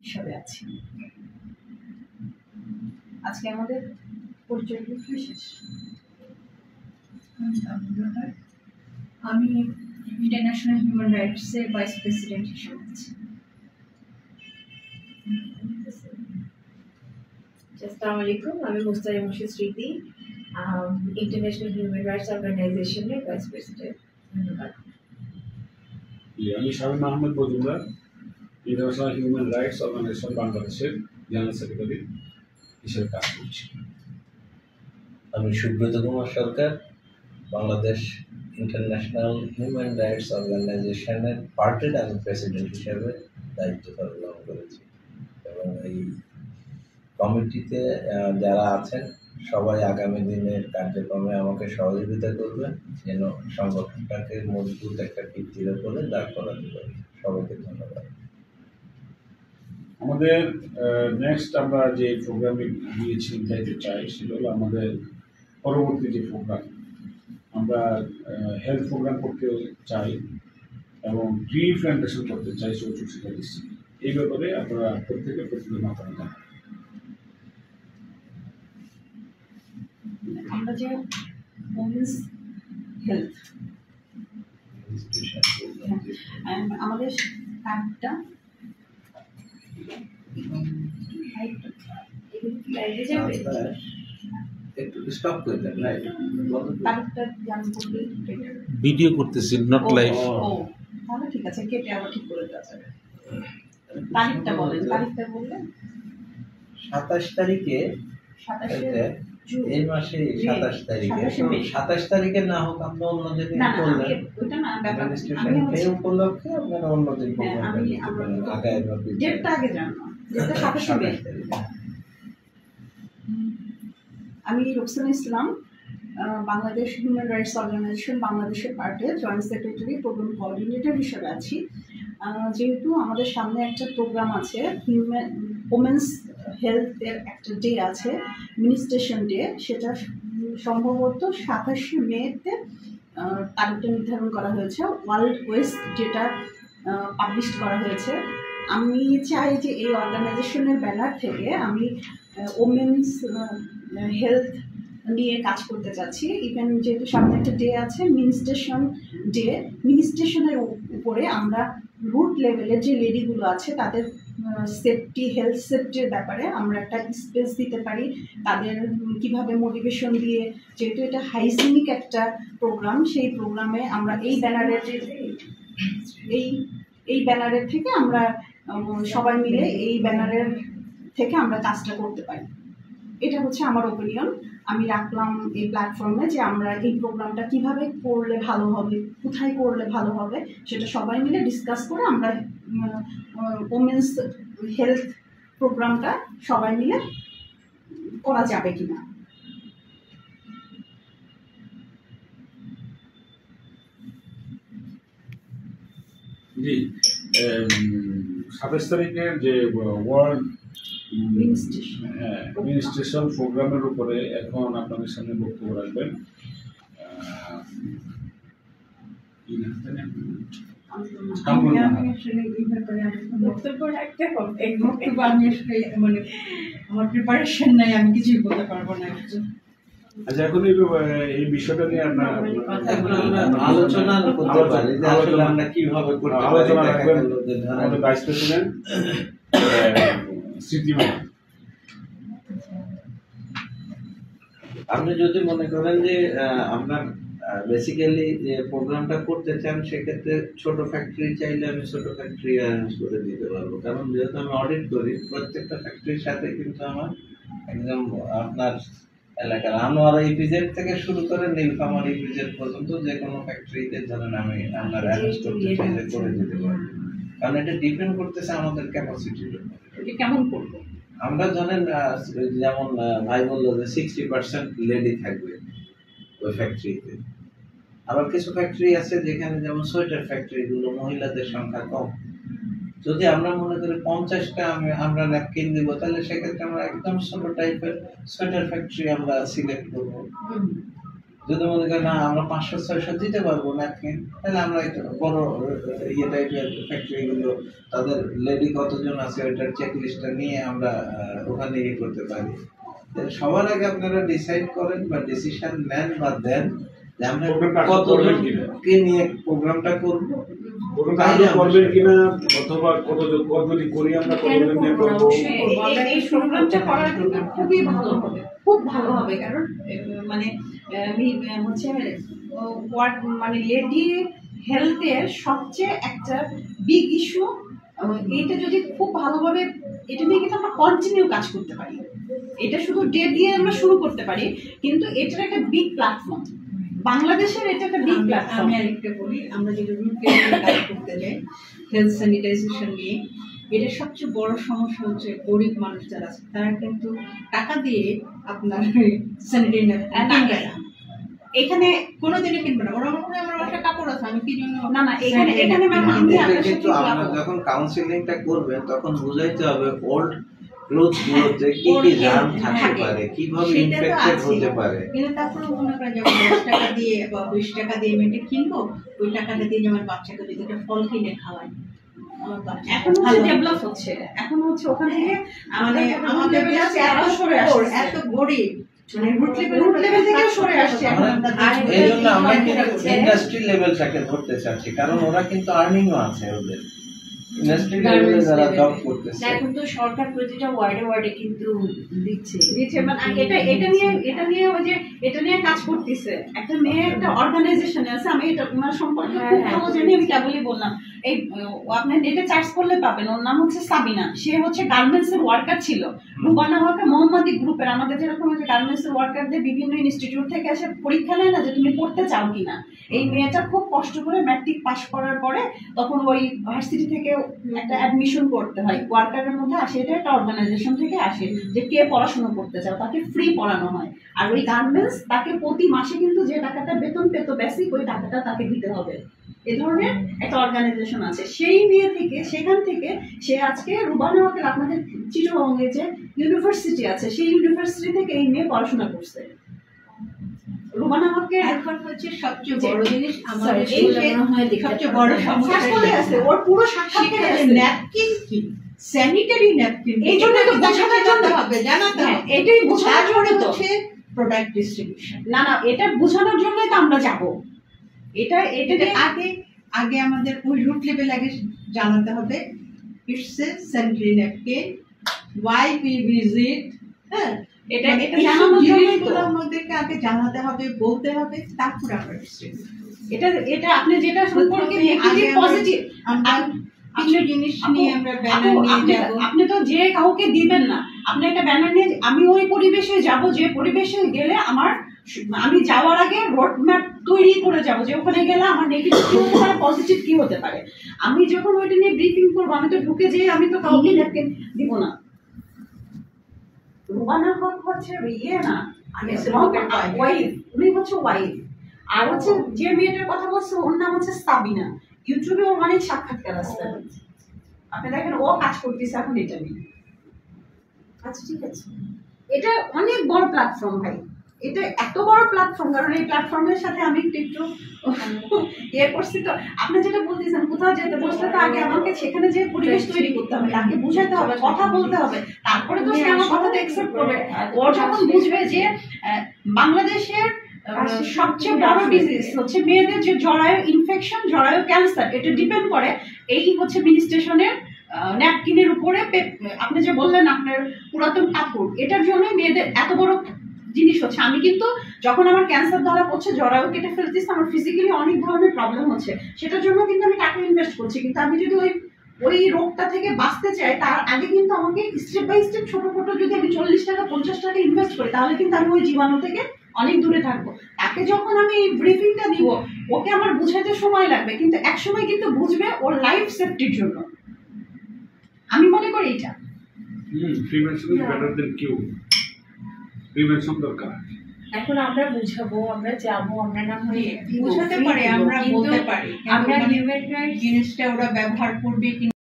হিসাবে আছি। আজকে আমাদের পরিচয় শেষ। আমি ইন্টারন্যাশনাল হিউম্যান রাইটসের ভাইস প্রেসিডেন্ট হিসেবে আছি। আসসালামু আলাইকুম, আমি Mustaria Murshid Smriti, international human rights অর্গানাইজেশনের ভাইস প্রেসিডেন্ট। ধন্যবাদ। আমি Shamim Ahmed Majumdar, international human rights organisation বাংলাদেশের জেনারেল সেক্রেটারি হিসেবে কাজ করছি। আমি Subrata Kumar Sarkar, Bangladesh international human rights অর্গানাইজেশনের পার্টির আমি প্রেসিডেন্ট হিসেবে দায়িত্ব পালন করেছি এবং এই কমিটিতে যারা আছেন সবাই আগামী দিনের কার্যক্রমে আমাকে সহযোগিতা করবেন যেন সংগঠনটাকে মজবুত একটা ভিত্তির উপরে দাঁড় করাতে পারি। সবাইকে ধন্যবাদ। আমাদের নেক্সট আমরা যে প্রোগ্রামে গিয়েছি যাইতে চাই সেটা হলো আমাদের পরবর্তী যে প্রোগ্রাম, আমরা হেলথ প্রোগ্রাম করতে চাই এবং ট্রি প্ল্যান্টেশন করতে চাই চৌষট্টিটা ডিস্ট্রিক্টে। এই ব্যাপারে আপনারা প্রত্যেকে মাথায় জানান। আমরা যে ওমেন্স হেলথ আমাদের কার্ডটা একটু স্টপ করে দেন, রাইট? ভিডিও করতেছি, নট লাইভ। তাহলে ঠিক আছে, কেটে আবার ঠিক করে দেওয়া যাবে। তারিখটা বলেন, তারিখটা বললেন 27 তারিখে, এই মাসে 27 তারিখে। 27 তারিখে না হোক আমরা অন্যদিন করলেন, এই উপলক্ষে আপনারা অন্যদিন আগে জানো। আমি রোকসানা ইসলাম, বাংলাদেশ হিউম্যান রাইটস অর্গানাইজেশন বাংলাদেশের পার্টির জয়েন্ট সেক্রেটারি প্রোগ্রাম কোঅর্ডিনেটর হিসেবে আছি। যেহেতু আমাদের সামনে একটা প্রোগ্রাম আছে, ওমেন্স হেলথের একটা ডে আছে, মিনিস্ট্রেশন ডে, সেটা সম্ভবত 27শে মেতে তারিখটা নির্ধারণ করা হয়েছে। ওয়ার্ল্ড ওয়েস্ট ডেটা পাবলিশ করা হয়েছে। আমি চাই যে এই অর্গানাইজেশনের ব্যানার থেকে আমি ওমেন্স হেলথ নিয়ে কাজ করতে চাচ্ছি। ইভেন যেহেতু সামনে একটা ডে আছে, মিনিস্ট্রেশন ডে, মিনিস্ট্রেশনের উপরে আমরা রুট লেভেলের যে লেডিগুলো আছে তাদের সেফটি, হেলথ সেফটির ব্যাপারে আমরা একটা স্পেস দিতে পারি। তাদের কিভাবে মোটিভেশন দিয়ে, যেহেতু এটা হাইজিনিক একটা প্রোগ্রাম, সেই প্রোগ্রামে আমরা এই ব্যানারের থেকে আমরা সবাই মিলে এই ব্যানারের থেকে আমরা কাজটা করতে পারি। এটা হচ্ছে আমার ওপিনিয়ন। আমি রাখলাম এই প্ল্যাটফর্মে যে আমরা এই প্রোগ্রামটা কিভাবে করলে ভালো হবে, কোথায় করলে ভালো হবে, সেটা সবাই মিলে ডিসকাস করে আমরা ওমেন্স হেলথ প্রোগ্রামটা সবাই মিলে করা যাবে কিনা। জি, 27 তারিখের যে ওয়ার্ল্ড মিনিস্ট্রেশন প্রোগ্রামের উপরে এখন আপনাদের সামনে বক্তব্য রাখবেন আমার প্রিপারেশন নাই, আমি কিছুই বলতে পারবো না। আচ্ছা, এখন এই বিষয়টা নিয়ে আপনার আলোচনা করতে পারি যে আসলে আমরা কিভাবে করতে পারি। আলোচনা রাখবেন আমাদের ভাইস প্রেসিডেন্ট স্মৃতিমা। আপনি যদি মনে করেন যে আমরা বেসিক্যালি যে প্রোগ্রামটা করতে চান, সেক্ষেত্রে ছোট ফ্যাক্টরি চাইলে আমি ছোট ফ্যাক্টরি অ্যারেঞ্জ করে দিতে পারবো। কারণ যেহেতু আমি অডিট করি, প্রত্যেকটা ফ্যাক্টরির সাথে কিন্তু আমার একদম আপনার এলাকার আনোয়ারা ইপিজেড থেকে শুরু করে নীলফামারী ইপিজেড পর্যন্ত যে কোনো ফ্যাক্টরিতে ধরেন আমি আপনার অ্যারেঞ্জ করতে চাইলে করে দিতে পারবো। কারণ এটা ডিপেন্ড করতেছে আমাদের ক্যাপাসিটির উপর। কেমন করবো আমরা জানেন, যেমন ভাই বললো যে 60% লেডি থাকবে ওই ফ্যাক্টরিতে। আবার কিছু ফ্যাক্টরি আছে যেখানে, যেমন সোয়েটার ফ্যাক্টরিগুলো, মহিলাদের সংখ্যা কম। যদি আমরা মনে করি 50টা আমরা ন্যাপকিন দিব, তাহলে সেক্ষেত্রে আমরা একদম ছোট টাইপের সোয়েটার ফ্যাক্টরি আমরা সিলেক্ট করবো। যদি মনে করেন না আমরা 500-600 দিতে পারবো ন্যাপকিন, তাহলে আমরা একটা বড় ইয়ে টাইপের ফ্যাক্টরিগুলো তাদের লেডি কতজন আছে ওইটার চেক লিস্টটা নিয়ে আমরা ওখানে ইয়ে করতে পারি। সবার আগে আপনারা ডিসাইড করেন বা ডিসিশন নেন বা দেন যে আমরা কতজনকে নিয়ে প্রোগ্রামটা করবো, করবেন কিনা, অথবা কতজন কতদিন করি আমরা কতজন নিয়ে করবো। এই প্রোগ্রামটা করার কিন্তু খুবই ভালো হবে, খুব ভালো হবে। কারণ মানে হচ্ছে ওয়ার্ড মানে লেডি হেলথের সবচেয়ে একটা বিগ ইস্যু। এইটা যদি খুব ভালোভাবে এটা নিয়ে কিন্তু আমরা কন্টিনিউ কাজ করতে পারি। এটা শুধু ডে দিয়ে আমরা শুরু করতে পারি, কিন্তু এটার একটা বিগ প্ল্যাটফর্ম, বাংলাদেশের এটা একটা বিগ প্ল্যাটফর্ম। আমি আরেকটা বলি, আমরা যেটা রুট কেয়ার কাজ করতে যাই হেলথ স্যানিটাইজেশন নিয়ে, এটা সবচেয়ে বড় সমস্যা হচ্ছে গরিব মানুষ যারা আছে তারা কিন্তু টাকা দিয়ে আপনার স্যানিটারি কিনবে না, এখানে কোনোদিনই কিনবে না। ওরা মনে হয় আমার বাসায় কাপড় আছে, আমি কি জন্য না এখানে এখানে ম্যাম আমি আপনার কিন্তু সাথে আমরা যখন কাউন্সিলিংটা করবেন তখন বুঝাইতে হবে ওল্ড ক্লোথ গুলোতে কি কি জার্ম থাকতে পারে, কিভাবে ইনফেক্টেড হতে পারে। কিন্তু তারপরে মনে করেন যখন 10 টাকা দিয়ে বা 20 টাকা দিয়ে মেয়েটা কিনবো, ওই টাকাটা দিয়ে আমার বাচ্চাকে যদি একটা ফল কিনে খাওয়াই, এখন হচ্ছে ডেভেলপ হচ্ছে, এখন হচ্ছে ওখান থেকে আমাদের দেশে এত গরিব মানে রুট লেভেল থেকে সরে আসছে। এই জন্য আমরা ইন্ডাস্ট্রি লেভেলটাকে ধরতে চাচ্ছি, কারণ ওরা কিন্তু আর্নিংও আছে ওদের ইন্ডাস্ট্রি লেভেলে যারা জব করতেছে। এখন তো সরকার প্রতিটা ওয়ার্ডে কিন্তু দিচ্ছে মানে এটা নিয়ে ওই যে এটা নিয়ে কাজ করতেছে একটা মেয়ে, একটা অর্গানাইজেশন আছে, আমি এটা ওনার সম্পর্কে খুব ভালো জানি, আমি কেবলই বললাম। এই আপনার নেটে সার্চ করলে পাবেন, ওর নাম হচ্ছে সাবিনা। সে হচ্ছে গার্মেন্টস এর ওয়ার্কার ছিল, রুবানা ওয়ার্কার মোহাম্মদী গ্রুপের। আমাদের যেরকম হচ্ছে গার্মেন্টস এর ওয়ার্কারদের বিভিন্ন ইনস্টিটিউট থেকে এসে পরীক্ষা নেয় না যে তুমি পড়তে চাও কিনা। এই মেয়েটা খুব কষ্ট করে ম্যাট্রিক পাস করার পরে তখন ওই ভার্সিটি থেকে একটা অ্যাডমিশন করতে হয়, ওয়ার্কারের মধ্যে আসে। এটা একটা অর্গানাইজেশন থেকে আসে যে কে পড়াশোনা করতে চাও তাকে ফ্রি পড়ানো হয়। আর ওই গার্মেন্টস তাকে প্রতি মাসে কিন্তু যে টাকাটা বেতন পেত বেসিক, ওই টাকাটা তাকে দিতে হবে। এ ধরনের একটা অর্গানাইজেশন আছে। সেই মেয়ে থেকে সেখান থেকে সে আজকে রুবানা ওয়ার্কার, আপনাদের চিটাগংয়ে যে ইউনিভার্সিটি আছে সেই ইউনিভার্সিটি থেকে এই মেয়ে পড়াশোনা করছে। রুবানা ওয়ার্কার এখন হচ্ছে সবচেয়ে বড় জিনিস আমাদের এই সবচেয়ে বড় সমস্যা আছে ওর পুরো সাক্ষাৎকার আছে ন্যাপকিন কি স্যানিটারি ন্যাপকিন, এই জন্য তো বোঝাতে হবে, জানাতে হবে। এটাই বোঝানোর জন্য তো হচ্ছে প্রোডাক্ট ডিস্ট্রিবিউশন। না এটা বোঝানোর জন্যই তো আমরা যাব। এটা আগে আমাদের ওই রুট লেভেল আগে জানাতে হবে it's a sanitary napkin, why we visit, হ্যাঁ এটা জানানোর জন্যই তো আমাদেরকে আগে জানাতে হবে, বলতে হবে, তারপর আমরা ডিস্ট্রিবিউট। এটা আপনি যেটা সম্পর্কে নেগেটিভ পজিটিভ আমরা কিছু জিনিস নিয়ে আমরা ব্যানার নিয়ে যাব। আপনি তো যে কাউকে দিবেন না, আপনি একটা ব্যানার নিয়ে আমি ওই পরিবেশে যাব, যে পরিবেশে গেলে আমি যাওয়ার আগে রোড ম্যাপ তৈরি করে যাব যে ওখানে গেলে আমার নেগেটিভ কি হতে পারে, পজিটিভ কি হতে পারে। আমি যখন ওইটা নিয়ে ব্রিফিং করবো, আমি তো ঢুকে যেয়ে আমি তো কাউকে ন্যাপকিন দিব না। রুবানা হক হচ্ছে ইয়ে না, ওয়াইফ, উনি হচ্ছে ওয়াইফ। আর হচ্ছে যে মেয়েটার কথা বলছে ওর নাম হচ্ছে সাবিনা। ইউটিউবে ওর অনেক সাক্ষাৎকার আছে, আপনি দেখেন ও কাজ করতেছে এখন এটা নিয়ে। আচ্ছা ঠিক আছে, এটা অনেক বড় প্ল্যাটফর্ম ভাই, এটা এত বড় প্ল্যাটফর্ম, কারণ এই প্ল্যাটফর্মের সাথে আমি একটু ইয়ে করছি। তো আপনি যেটা বলতেছেন কোথাও যেতে বসলে তো আগে আমাকে সেখানে যে পরিবেশ তৈরি করতে হবে, তাকে বুঝাতে হবে, কথা বলতে হবে, তারপরে তো সে আমার কথাটা অ্যাকসেপ্ট করবে। ও যখন বুঝবে যে বাংলাদেশের সবচেয়ে বড় ডিজিজ হচ্ছে মেয়েদের যে জরায়ু ইনফেকশন, জরায়ু ক্যান্সার, এটা ডিপেন্ড করে এই হচ্ছে মিনিস্ট্রেশনের ন্যাপকিনের উপরে। আপনি যে বললেন আপনার পুরাতন কাপড়, এটার জন্য মেয়েদের এত বড় জিনিস হচ্ছে। আমি কিন্তু যখন আমার ক্যান্সার ধরা পড়ছে, জরায়ু কেটে ফেলতেছে, আমার ফিজিক্যালি অনেক ধরনের প্রবলেম হচ্ছে, সেটার জন্য কিন্তু আমি টাকা ইনভেস্ট করছি। কিন্তু আমি যদি ওই রোগটা থেকে বাঁচতে চাই, তার আগে কিন্তু আমাকে স্টেপ বাই স্টেপ ছোট ছোট যদি আমি 40 টাকা 50 টাকা ইনভেস্ট করি, তাহলে কিন্তু আমি ওই জীবাণু থেকে অনেক দূরে থাকবো। তাকে যখন আমি এই ব্রিফিংটা দিব, ওকে আমার বুঝাইতে সময় লাগবে, কিন্তু এক সময় কিন্তু বুঝবে ওর লাইফ সেফটির জন্য। আমি মনে করি এটা prevention is better than cure. Prevention দরকার। এখন আমরা বুঝাবো, আমরা যাবো, আমরা না হয় বুঝাতে পারি, আমরা বলতে পারি, আমরা হিউম্যান রাইটস জিনিসটা ওরা ব্যবহার করবে